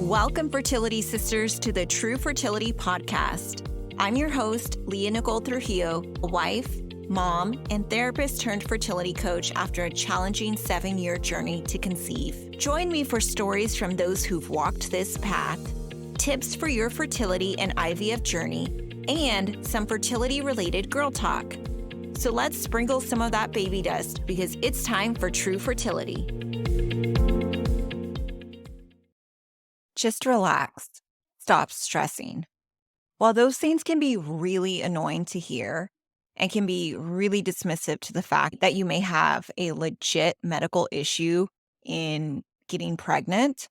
Welcome, Fertility Sisters, to the True Fertility Podcast. I'm your host, Lea Nicole Trujillo, a wife, mom, and therapist turned fertility coach after a challenging 7-year journey to conceive. Join me for stories from those who've walked this path, tips for your fertility and IVF journey, and some fertility-related girl talk. So let's sprinkle some of that baby dust because it's time for True Fertility. Just relax. Stop stressing. While those things can be really annoying to hear and can be really dismissive to the fact that you may have a legit medical issue in getting pregnant,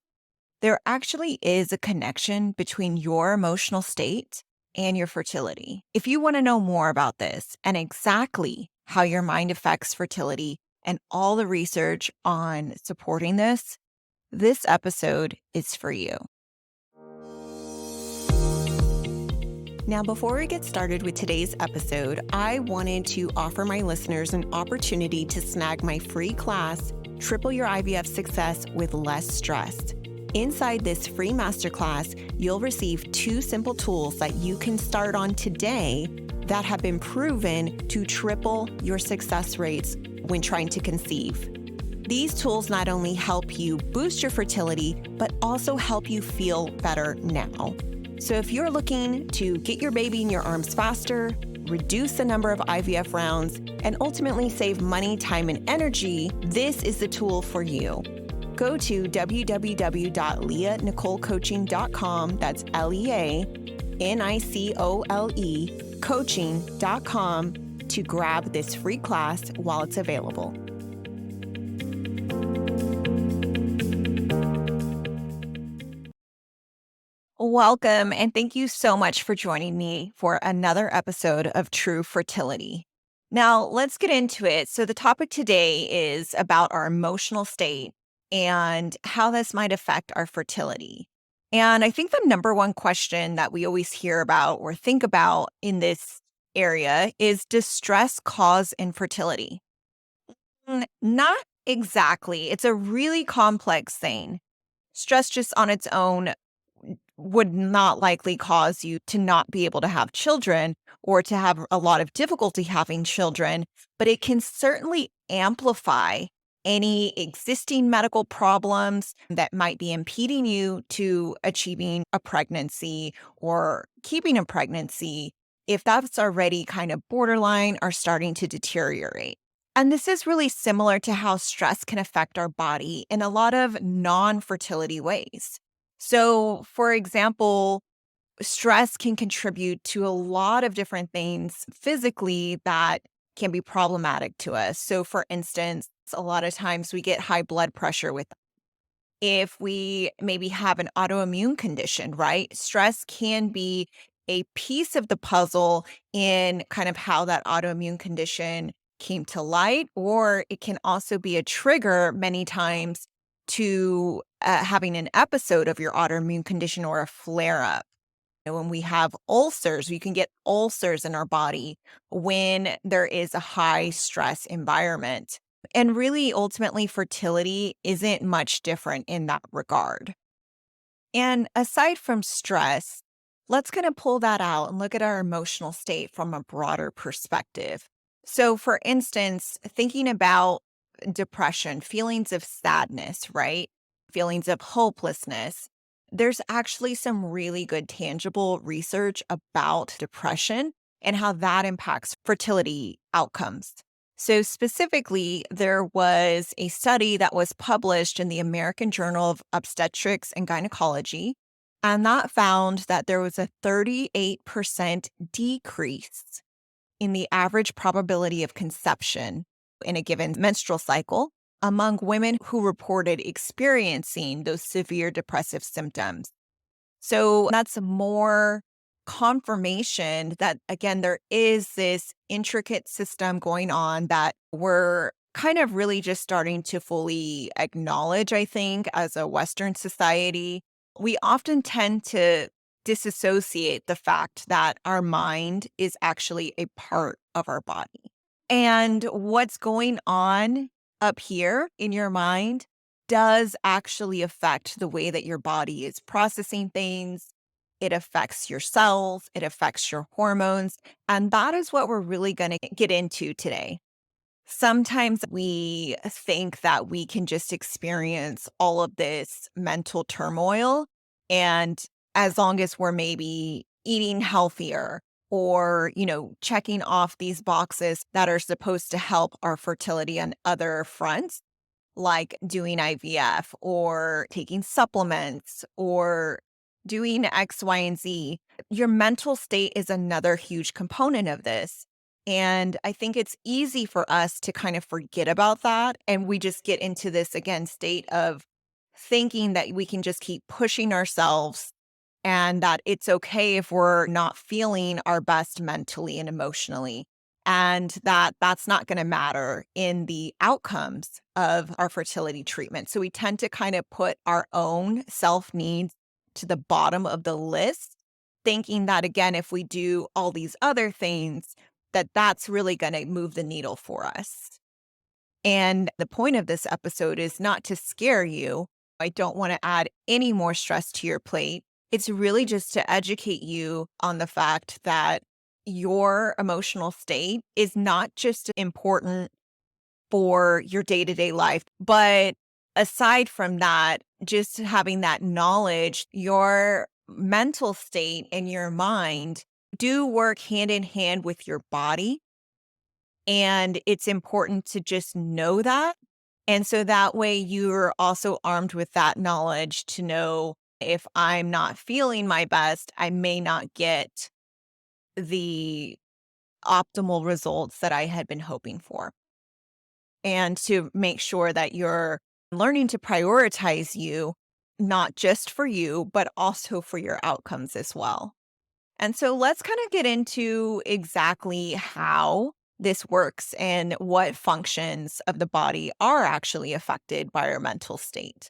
there actually is a connection between your emotional state and your fertility. If you want to know more about this and exactly how your mind affects fertility and all the research on supporting this episode is for you. Now, before we get started with today's episode, I wanted to offer my listeners an opportunity to snag my free class, Triple Your IVF Success with Less Stress. Inside this free masterclass, you'll receive 2 simple tools that you can start on today that have been proven to triple your success rates when trying to conceive. These tools not only help you boost your fertility, but also help you feel better now. So if you're looking to get your baby in your arms faster, reduce the number of IVF rounds, and ultimately save money, time, and energy, this is the tool for you. Go to www.leanicolecoaching.com, that's LEANICOLE, coaching.com to grab this free class while it's available. Welcome, and thank you so much for joining me for another episode of True Fertility. Now, let's get into it. So the topic today is about our emotional state and how this might affect our fertility. And I think the number one question that we always hear about or think about in this area is, does stress cause infertility? Not exactly. It's a really complex thing. Stress just on its own would not likely cause you to not be able to have children or to have a lot of difficulty having children, but it can certainly amplify any existing medical problems that might be impeding you to achieving a pregnancy or keeping a pregnancy if that's already kind of borderline or starting to deteriorate. And this is really similar to how stress can affect our body in a lot of non-fertility ways. So, for example, stress can contribute to a lot of different things physically that can be problematic to us. So, for instance, a lot of times we get high blood pressure with if we maybe have an autoimmune condition, right? Stress can be a piece of the puzzle in kind of how that autoimmune condition came to light, or it can also be a trigger many times to having an episode of your autoimmune condition or a flare up. When we have ulcers, we can get ulcers in our body when there is a high stress environment. And really, ultimately, fertility isn't much different in that regard. And aside from stress, let's kind of pull that out and look at our emotional state from a broader perspective. So, for instance, thinking about depression, feelings of sadness, right? Feelings of hopelessness. There's actually some really good tangible research about depression and how that impacts fertility outcomes. So, specifically, there was a study that was published in the American Journal of Obstetrics and Gynecology, and that found that there was a 38% decrease in the average probability of conception in a given menstrual cycle among women who reported experiencing those severe depressive symptoms. So that's more confirmation that, again, there is this intricate system going on that we're kind of really just starting to fully acknowledge, I think, as a Western society. We often tend to disassociate the fact that our mind is actually a part of our body. And what's going on up here in your mind does actually affect the way that your body is processing things. It affects your cells, it affects your hormones, and that is what we're really going to get into today. Sometimes we think that we can just experience all of this mental turmoil. And as long as we're maybe eating healthier or, checking off these boxes that are supposed to help our fertility on other fronts, like doing IVF or taking supplements or doing X, Y, and Z. Your mental state is another huge component of this. And I think it's easy for us to kind of forget about that. And we just get into this again state of thinking that we can just keep pushing ourselves and that it's okay if we're not feeling our best mentally and emotionally, and that that's not going to matter in the outcomes of our fertility treatment. So we tend to kind of put our own self needs to the bottom of the list, thinking that again, if we do all these other things, that that's really going to move the needle for us. And the point of this episode is not to scare you. I don't want to add any more stress to your plate. It's really just to educate you on the fact that your emotional state is not just important for your day to day life, but aside from that, just having that knowledge, your mental state and your mind do work hand in hand with your body, and it's important to just know that. And so that way you're also armed with that knowledge to know if I'm not feeling my best, I may not get the optimal results that I had been hoping for. And to make sure that you're learning to prioritize you, not just for you, but also for your outcomes as well. And so let's kind of get into exactly how this works and what functions of the body are actually affected by our mental state.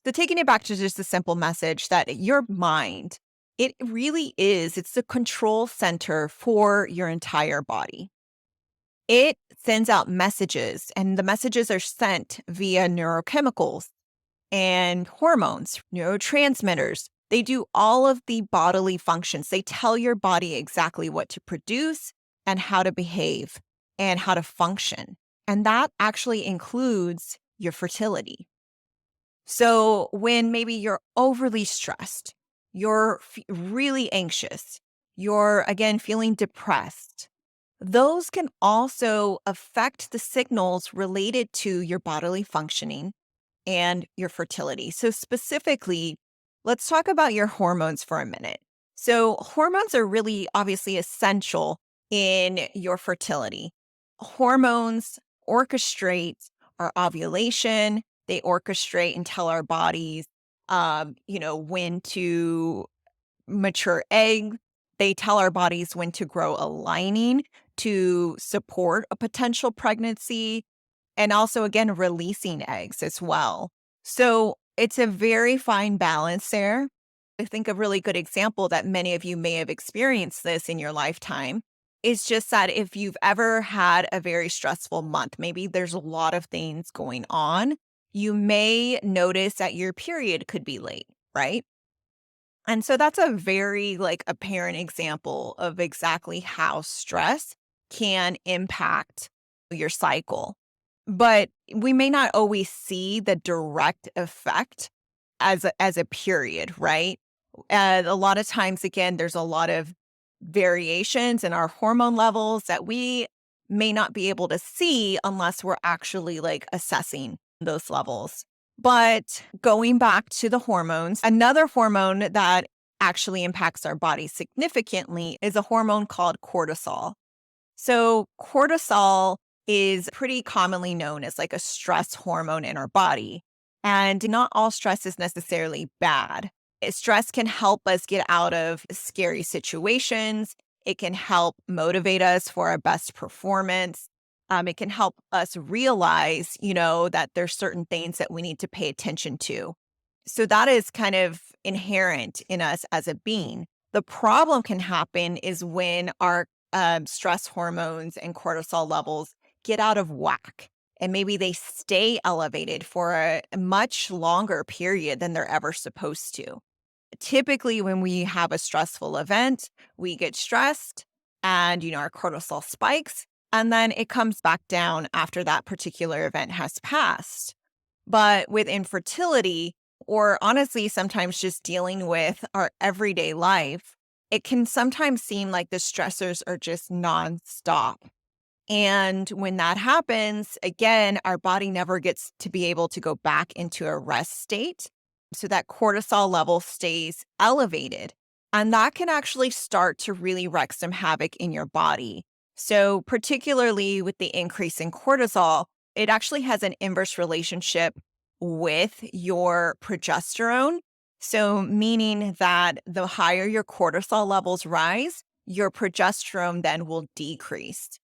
So taking it back to just a simple message that your mind, it really is, it's the control center for your entire body. It sends out messages, and the messages are sent via neurochemicals and hormones, neurotransmitters. They do all of the bodily functions. They tell your body exactly what to produce and how to behave and how to function. And that actually includes your fertility. So when maybe you're overly stressed, you're really anxious, you're again feeling depressed, those can also affect the signals related to your bodily functioning and your fertility. So, specifically, let's talk about your hormones for a minute. So, hormones are really obviously essential in your fertility. Hormones orchestrate our ovulation, they orchestrate and tell our bodies, when to mature eggs. They tell our bodies when to grow a lining to support a potential pregnancy, and also, again, releasing eggs as well. So it's a very fine balance there. I think a really good example that many of you may have experienced this in your lifetime is just that if you've ever had a very stressful month, maybe there's a lot of things going on, you may notice that your period could be late, right? And so that's a very apparent example of exactly how stress can impact your cycle. But we may not always see the direct effect as a period, right? And a lot of times, again, there's a lot of variations in our hormone levels that we may not be able to see unless we're actually assessing those levels. But going back to the hormones, another hormone that actually impacts our body significantly is a hormone called cortisol. So, cortisol is pretty commonly known as a stress hormone in our body. And not all stress is necessarily bad. Stress can help us get out of scary situations. It can help motivate us for our best performance. It can help us realize, that there's certain things that we need to pay attention to. So that is kind of inherent in us as a being. The problem can happen is when our stress hormones and cortisol levels get out of whack. and maybe they stay elevated for a much longer period than they're ever supposed to. Typically, when we have a stressful event, we get stressed and, our cortisol spikes, and then it comes back down after that particular event has passed. But with infertility, or honestly, sometimes just dealing with our everyday life, it can sometimes seem like the stressors are just nonstop. And when that happens, again, our body never gets to be able to go back into a rest state. So that cortisol level stays elevated. And that can actually start to really wreak some havoc in your body. So, particularly with the increase in cortisol, it actually has an inverse relationship with your progesterone. So, meaning that the higher your cortisol levels rise, your progesterone then will decrease.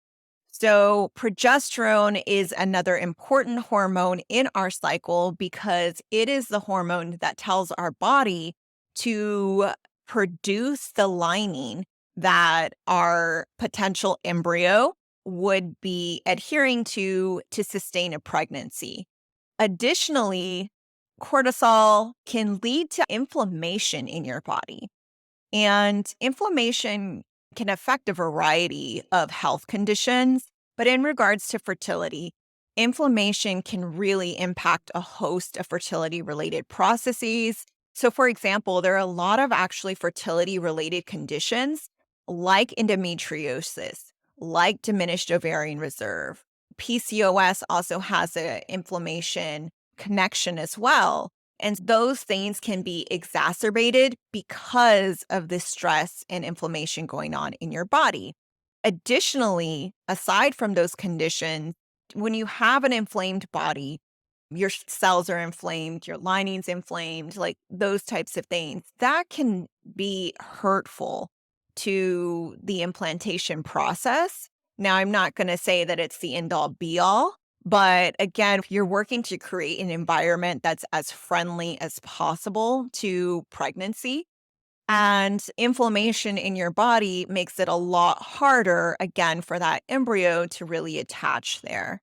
So, progesterone is another important hormone in our cycle because it is the hormone that tells our body to produce the lining that our potential embryo would be adhering to sustain a pregnancy. Additionally, cortisol can lead to inflammation in your body. And inflammation can affect a variety of health conditions, but in regards to fertility, inflammation can really impact a host of fertility related processes. So, for example, there are a lot of actually fertility related conditions like endometriosis, like diminished ovarian reserve. PCOS also has an inflammation connection as well. And those things can be exacerbated because of the stress and inflammation going on in your body. Additionally, aside from those conditions, when you have an inflamed body, your cells are inflamed, your lining's inflamed, like those types of things, that can be hurtful to the implantation process. Now, I'm not going to say that it's the end all be all, but again, if you're working to create an environment that's as friendly as possible to pregnancy, and inflammation in your body makes it a lot harder, again, for that embryo to really attach there.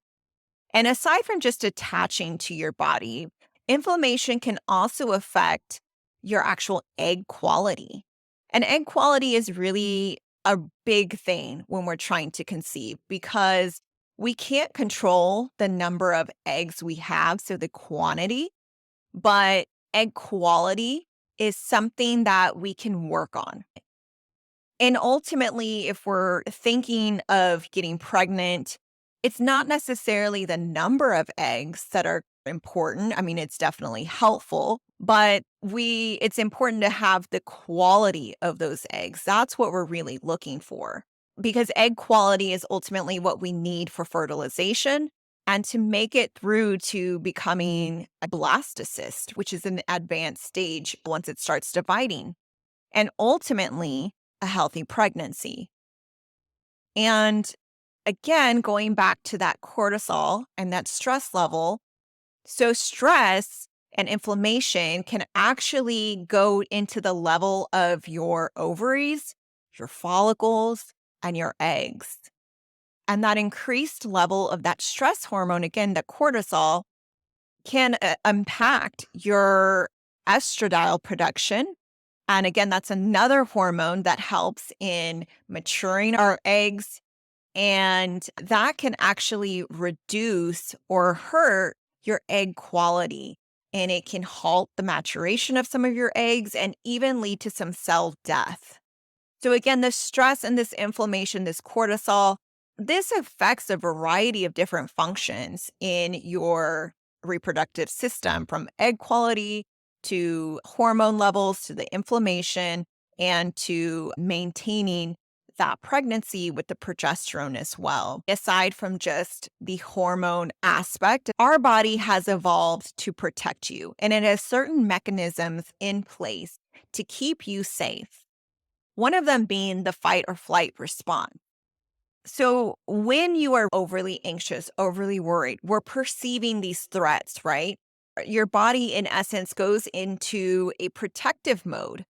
And aside from just attaching to your body, inflammation can also affect your actual egg quality. And egg quality is really a big thing when we're trying to conceive because we can't control the number of eggs we have, so the quantity, but egg quality is something that we can work on. And ultimately, if we're thinking of getting pregnant, it's not necessarily the number of eggs that are important. I mean, it's definitely helpful, but it's important to have the quality of those eggs. That's what we're really looking for because egg quality is ultimately what we need for fertilization and to make it through to becoming a blastocyst, which is an advanced stage once it starts dividing, and ultimately a healthy pregnancy. And again, going back to that cortisol and that stress level, so stress and inflammation can actually go into the level of your ovaries, your follicles, and your eggs. And that increased level of that stress hormone, again, the cortisol, can impact your estradiol production. And again, that's another hormone that helps in maturing our eggs. And that can actually reduce or hurt your egg quality. And it can halt the maturation of some of your eggs and even lead to some cell death. So, again, this stress and this inflammation, this cortisol, this affects a variety of different functions in your reproductive system, from egg quality to hormone levels to the inflammation and to maintaining that pregnancy with the progesterone as well. Aside from just the hormone aspect, our body has evolved to protect you, and it has certain mechanisms in place to keep you safe. One of them being the fight or flight response. So, when you are overly anxious, overly worried, we're perceiving these threats, right? Your body, in essence, goes into a protective mode,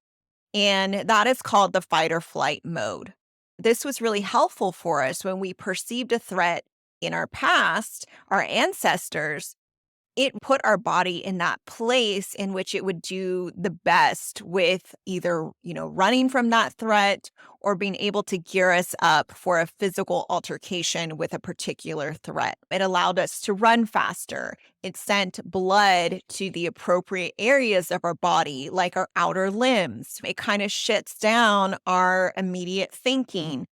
and that is called the fight or flight mode. This was really helpful for us when we perceived a threat. In our past, our ancestors, it put our body in that place in which it would do the best with either, running from that threat or being able to gear us up for a physical altercation with a particular threat. It allowed us to run faster. It sent blood to the appropriate areas of our body, like our outer limbs. It kind of shuts down our immediate thinking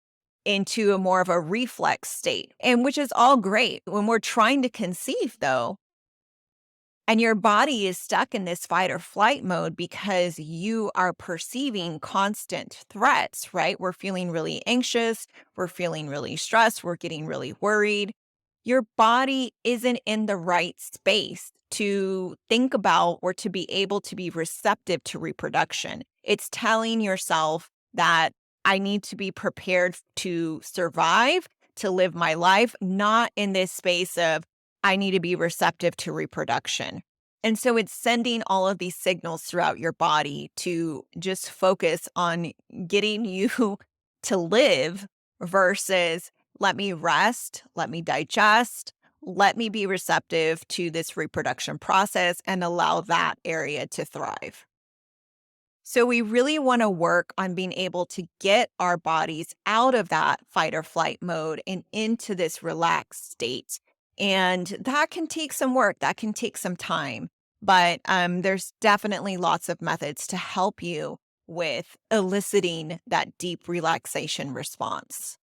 into a more of a reflex state, and which is all great. When we're trying to conceive, though, and your body is stuck in this fight or flight mode because you are perceiving constant threats, right? We're feeling really anxious. We're feeling really stressed. We're getting really worried. Your body isn't in the right space to think about or to be able to be receptive to reproduction. It's telling yourself that I need to be prepared to survive, to live my life, not in this space of I need to be receptive to reproduction. And so it's sending all of these signals throughout your body to just focus on getting you to live versus let me rest, let me digest, let me be receptive to this reproduction process and allow that area to thrive. So we really want to work on being able to get our bodies out of that fight or flight mode and into this relaxed state. And that can take some work, that can take some time, but there's definitely lots of methods to help you with eliciting that deep relaxation response.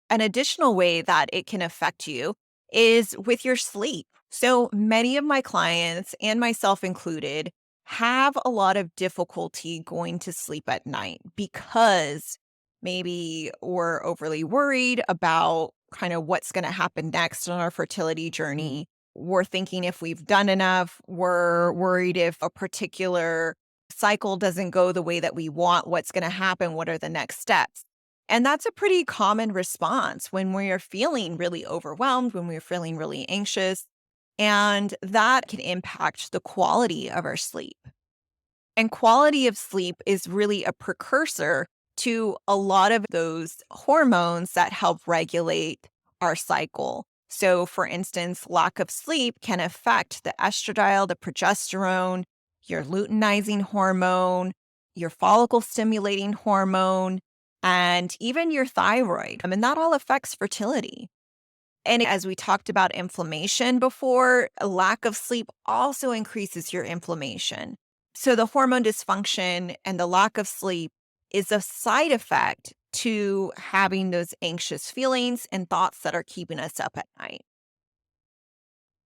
An additional way that it can affect you is with your sleep. So many of my clients, and myself included, have a lot of difficulty going to sleep at night because maybe we're overly worried about kind of what's going to happen next on our fertility journey. We're thinking if we've done enough, we're worried if a particular cycle doesn't go the way that we want, what's going to happen, what are the next steps. And that's a pretty common response when we're feeling really overwhelmed, when we're feeling really anxious, and that can impact the quality of our sleep. And quality of sleep is really a precursor to a lot of those hormones that help regulate our cycle. So, for instance, lack of sleep can affect the estradiol, the progesterone, your luteinizing hormone, your follicle stimulating hormone, and even your thyroid. And that all affects fertility. And as we talked about inflammation before, a lack of sleep also increases your inflammation. So the hormone dysfunction and the lack of sleep is a side effect to having those anxious feelings and thoughts that are keeping us up at night.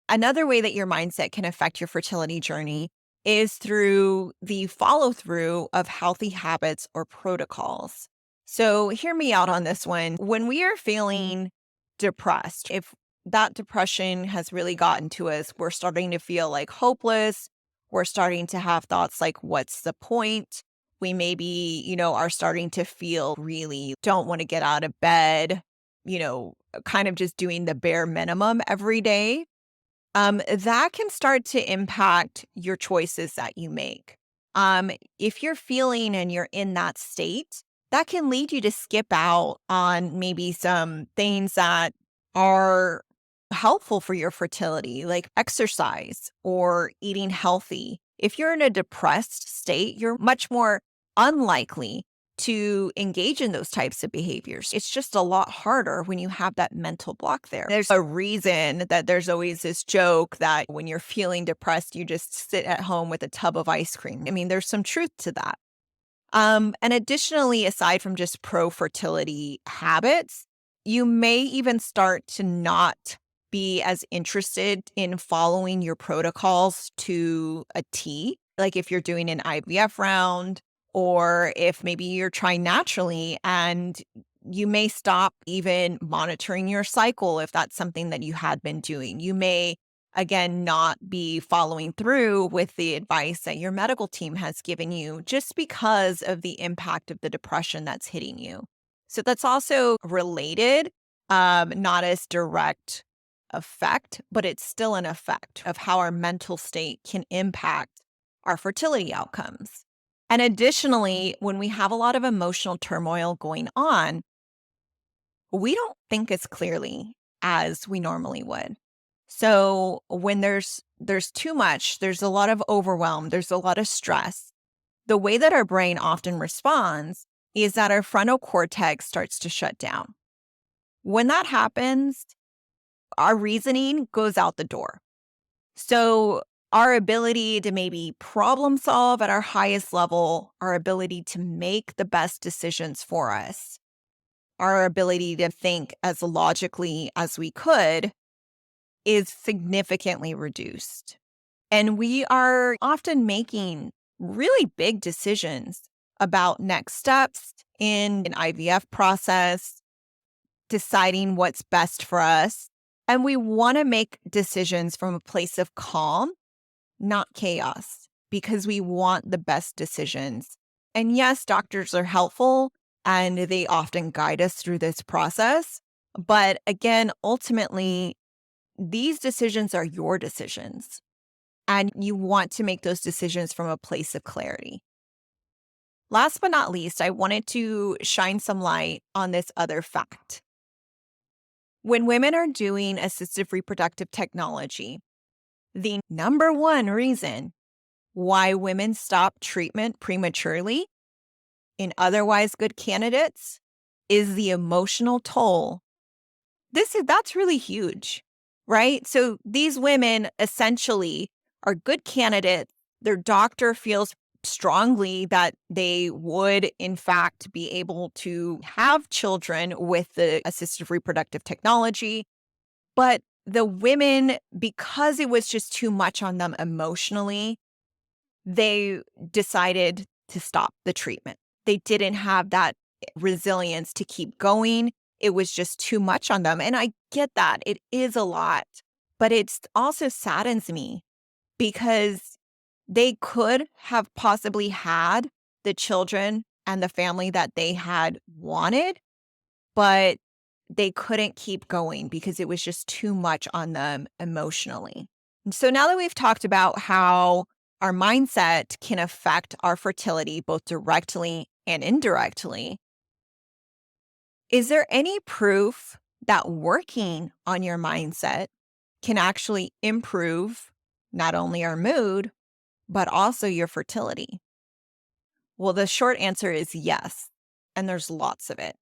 Another way that your mindset can affect your fertility journey is through the follow through of healthy habits or protocols. So, hear me out on this one. When we are feeling depressed, if that depression has really gotten to us, we're starting to feel like hopeless. We're starting to have thoughts like, what's the point? We maybe, are starting to feel really don't want to get out of bed, kind of just doing the bare minimum every day. That can start to impact your choices that you make. If you're feeling and you're in that state, that can lead you to skip out on maybe some things that are helpful for your fertility, like exercise or eating healthy. If you're in a depressed state, you're much more unlikely to engage in those types of behaviors. It's just a lot harder when you have that mental block there. There's a reason that there's always this joke that when you're feeling depressed, you just sit at home with a tub of ice cream. I mean, there's some truth to that. And additionally, aside from just pro fertility habits, you may even start to not be as interested in following your protocols to a T. Like if you're doing an IVF round, or if maybe you're trying naturally and you may stop even monitoring your cycle if that's something that you had been doing. You may, again, not be following through with the advice that your medical team has given you just because of the impact of the depression that's hitting you. So that's also related, not as direct effect, but it's still an effect of how our mental state can impact our fertility outcomes. And additionally, when we have a lot of emotional turmoil going on, we don't think as clearly as we normally would. So when there's too much, there's a lot of overwhelm, there's a lot of stress. The way that our brain often responds is that our frontal cortex starts to shut down. When that happens, our reasoning goes out the door. So our ability to maybe problem solve at our highest level, our ability to make the best decisions for us, our ability to think as logically as we could is significantly reduced. And we are often making really big decisions about next steps in an IVF process, deciding what's best for us. And we want to make decisions from a place of calm, not chaos, because we want the best decisions. And yes, doctors are helpful and they often guide us through this process. But again, ultimately, these decisions are your decisions. And you want to make those decisions from a place of clarity. Last but not least, I wanted to shine some light on this other fact. When women are doing assistive reproductive technology, the number one reason why women stop treatment prematurely in otherwise good candidates is the emotional toll. That's really huge, right? So these women essentially are good candidates. Their doctor feels strongly that they would, in fact, be able to have children with the assistive reproductive technology. But the women, because it was just too much on them emotionally, they decided to stop the treatment. They didn't have that resilience to keep going. It was just too much on them. And I get that. It is a lot. But it also saddens me because they could have possibly had the children and the family that they had wanted, but they couldn't keep going because it was just too much on them emotionally. And so now that we've talked about how our mindset can affect our fertility both directly and indirectly, is there any proof that working on your mindset can actually improve not only our mood, but also your fertility? Well, the short answer is yes, and there's lots of it.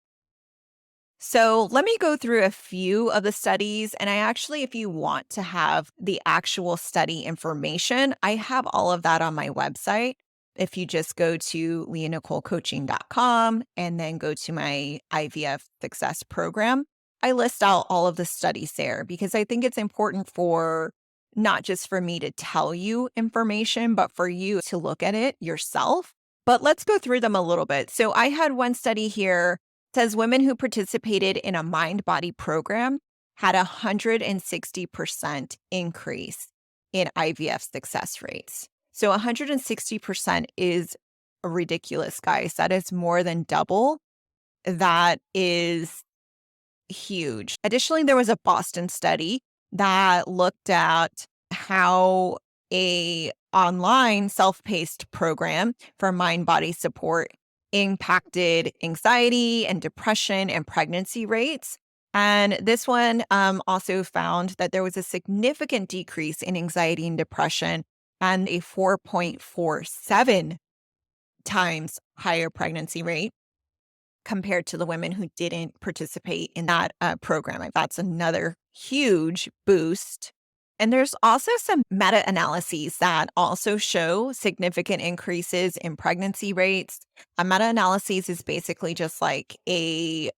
So let me go through a few of the studies. And I actually, if you want to have the actual study information, I have all of that on my website. If you just go to leanicolecoaching.com and then go to my IVF success program, I list out all of the studies there because I think it's important for not just for me to tell you information, but for you to look at it yourself. But let's go through them a little bit. So I had one study here says women who participated in a mind-body program had 160% increase in IVF success rates. So 160% is ridiculous, guys. That is more than double. That is huge. Additionally, there was a Boston study that looked at how a online self-paced program for mind-body support impacted anxiety and depression and pregnancy rates. And this one also found that there was a significant decrease in anxiety and depression and a 4.47 times higher pregnancy rate compared to the women who didn't participate in that program. That's another huge boost. And there's also some meta-analyses that also show significant increases in pregnancy rates. A meta-analysis is basically just like a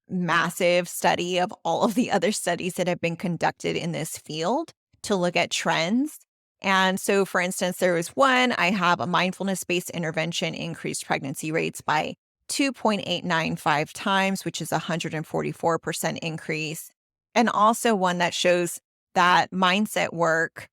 massive study of all of the other studies that have been conducted in this field to look at trends. And so, for instance, there was one, I have a mindfulness-based intervention increased pregnancy rates by 2.895 times, which is a 144% increase. And also one that shows that mindset work,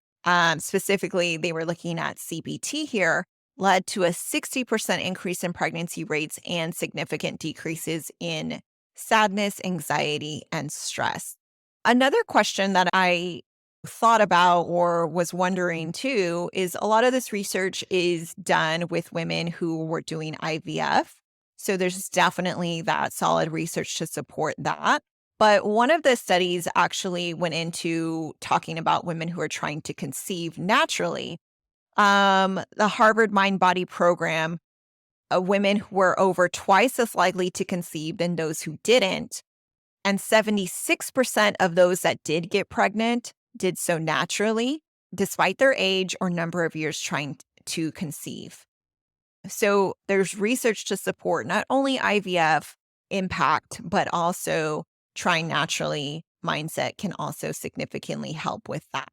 specifically, they were looking at CBT here, led to a 60% increase in pregnancy rates and significant decreases in sadness, anxiety, and stress. Another question that I thought about or was wondering too is a lot of this research is done with women who were doing IVF. So there's definitely that solid research to support that. But one of the studies actually went into talking about women who are trying to conceive naturally. The Harvard Mind Body program, women were over twice as likely to conceive than those who didn't. And 76% of those that did get pregnant did so naturally, despite their age or number of years trying to conceive. So there's research to support not only IVF impact, but also trying naturally mindset can also significantly help with that.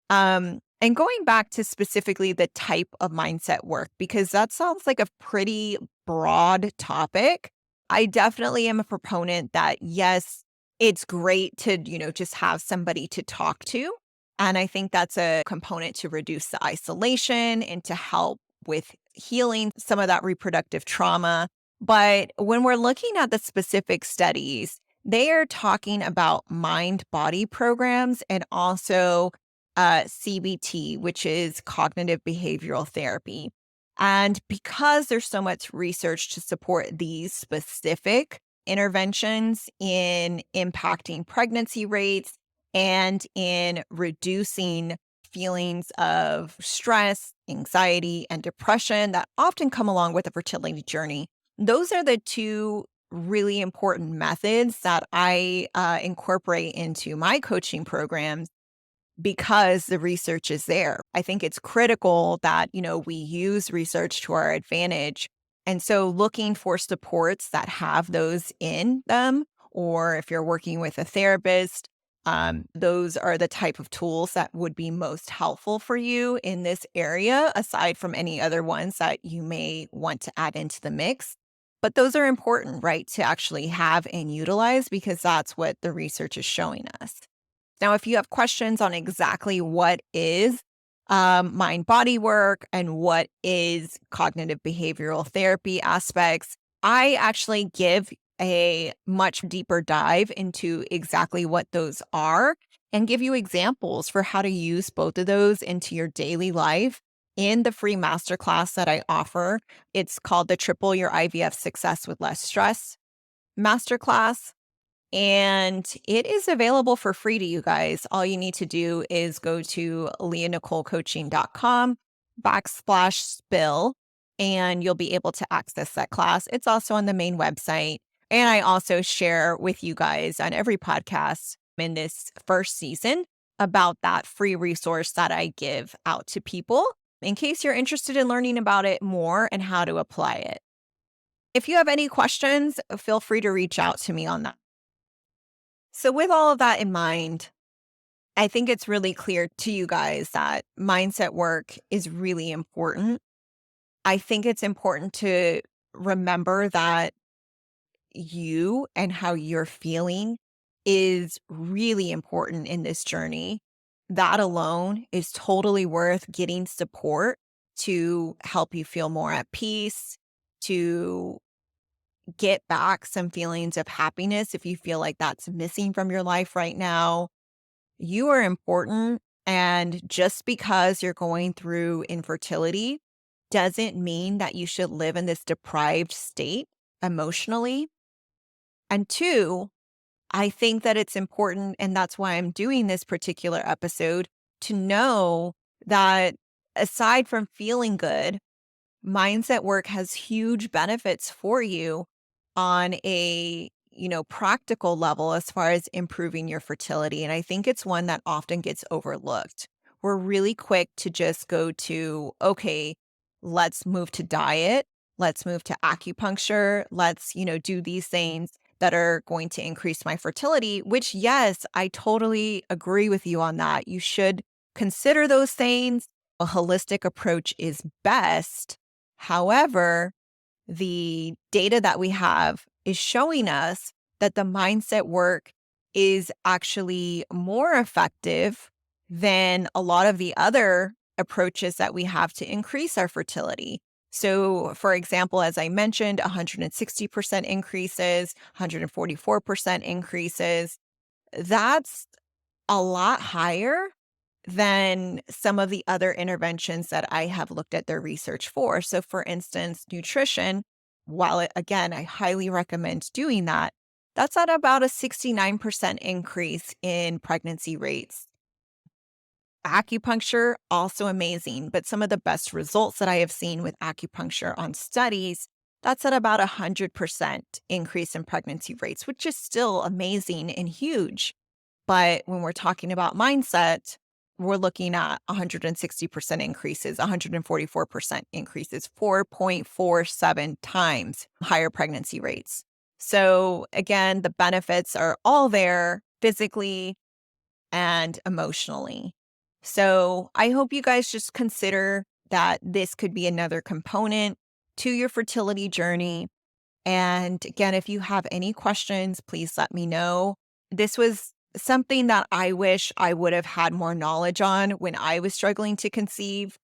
And going back to specifically the type of mindset work, because that sounds like a pretty broad topic. I definitely am a proponent that, yes, it's great to, just have somebody to talk to. And I think that's a component to reduce the isolation and to help with healing some of that reproductive trauma. But when we're looking at the specific studies, they are talking about mind body programs and also CBT, which is cognitive behavioral therapy. And because there's so much research to support these specific interventions in impacting pregnancy rates and in reducing feelings of stress, anxiety, and depression that often come along with a fertility journey, those are the two really important methods that I incorporate into my coaching programs because the research is there. I think it's critical that, we use research to our advantage. And so looking for supports that have those in them, or if you're working with a therapist, those are the type of tools that would be most helpful for you in this area, aside from any other ones that you may want to add into the mix. But those are important, right, to actually have and utilize because that's what the research is showing us. Now, if you have questions on exactly what is mind body work and what is cognitive behavioral therapy aspects, I actually give a much deeper dive into exactly what those are and give you examples for how to use both of those into your daily life in the free masterclass that I offer. It's called the Triple Your IVF Success with Less Stress Masterclass. And it is available for free to you guys. All you need to do is go to leanicolecoaching.com/spill, and you'll be able to access that class. It's also on the main website. And I also share with you guys on every podcast in this first season about that free resource that I give out to people in case you're interested in learning about it more and how to apply it. If you have any questions, feel free to reach out to me on that. So, with all of that in mind, I think it's really clear to you guys that mindset work is really important. I think it's important to remember that you and how you're feeling is really important in this journey. That alone is totally worth getting support to help you feel more at peace, to get back some feelings of happiness if you feel like that's missing from your life right now. You are important. And just because you're going through infertility doesn't mean that you should live in this deprived state emotionally. And two, I think that it's important, and that's why I'm doing this particular episode, to know that aside from feeling good, mindset work has huge benefits for you on a, practical level as far as improving your fertility. And I think it's one that often gets overlooked. We're really quick to just go to, okay, let's move to diet, let's move to acupuncture, let's, do these things that are going to increase my fertility, which, yes, I totally agree with you on that. You should consider those things. A holistic approach is best. However, the data that we have is showing us that the mindset work is actually more effective than a lot of the other approaches that we have to increase our fertility. So, for example, as I mentioned, 160% increases, 144% increases. That's a lot higher than some of the other interventions that I have looked at their research for. So, for instance, nutrition, while again, I highly recommend doing that, That's at about a 69% increase in pregnancy rates. Acupuncture, also amazing, but some of the best results that I have seen with acupuncture on studies, that's at about 100% increase in pregnancy rates, which is still amazing and huge. But when we're talking about mindset, we're looking at 160% increases, 144% increases, 4.47 times higher pregnancy rates. So again, the benefits are all there physically and emotionally. So I hope you guys just consider that this could be another component to your fertility journey. And again, if you have any questions, please let me know. This was something that I wish I would have had more knowledge on when I was struggling to conceive.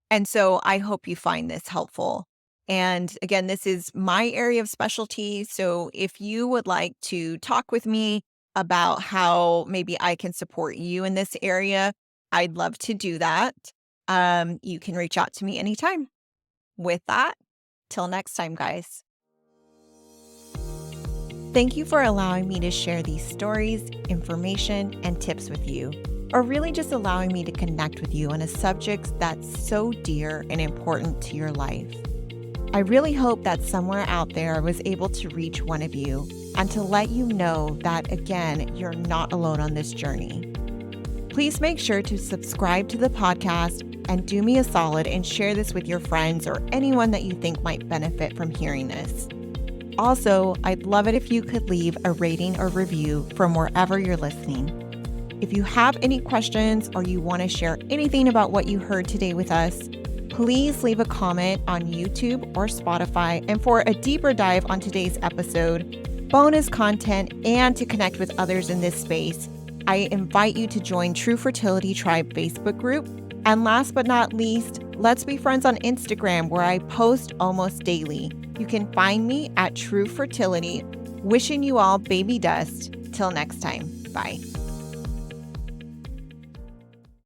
And so I hope you find this helpful. And again, this is my area of specialty. So if you would like to talk with me about how maybe I can support you in this area, I'd love to do that. You can reach out to me anytime. With that, till next time, guys. Thank you for allowing me to share these stories, information, and tips with you, or really just allowing me to connect with you on a subject that's so dear and important to your life. I really hope that somewhere out there I was able to reach one of you and to let you know that, again, you're not alone on this journey. Please make sure to subscribe to the podcast and do me a solid and share this with your friends or anyone that you think might benefit from hearing this. Also, I'd love it if you could leave a rating or review from wherever you're listening. If you have any questions or you want to share anything about what you heard today with us, please leave a comment on YouTube or Spotify. And for a deeper dive on today's episode, bonus content, and to connect with others in this space, I invite you to join True Fertility Tribe Facebook group. And last but not least, let's be friends on Instagram, where I post almost daily. You can find me at True Fertility. Wishing you all baby dust. Till next time. Bye.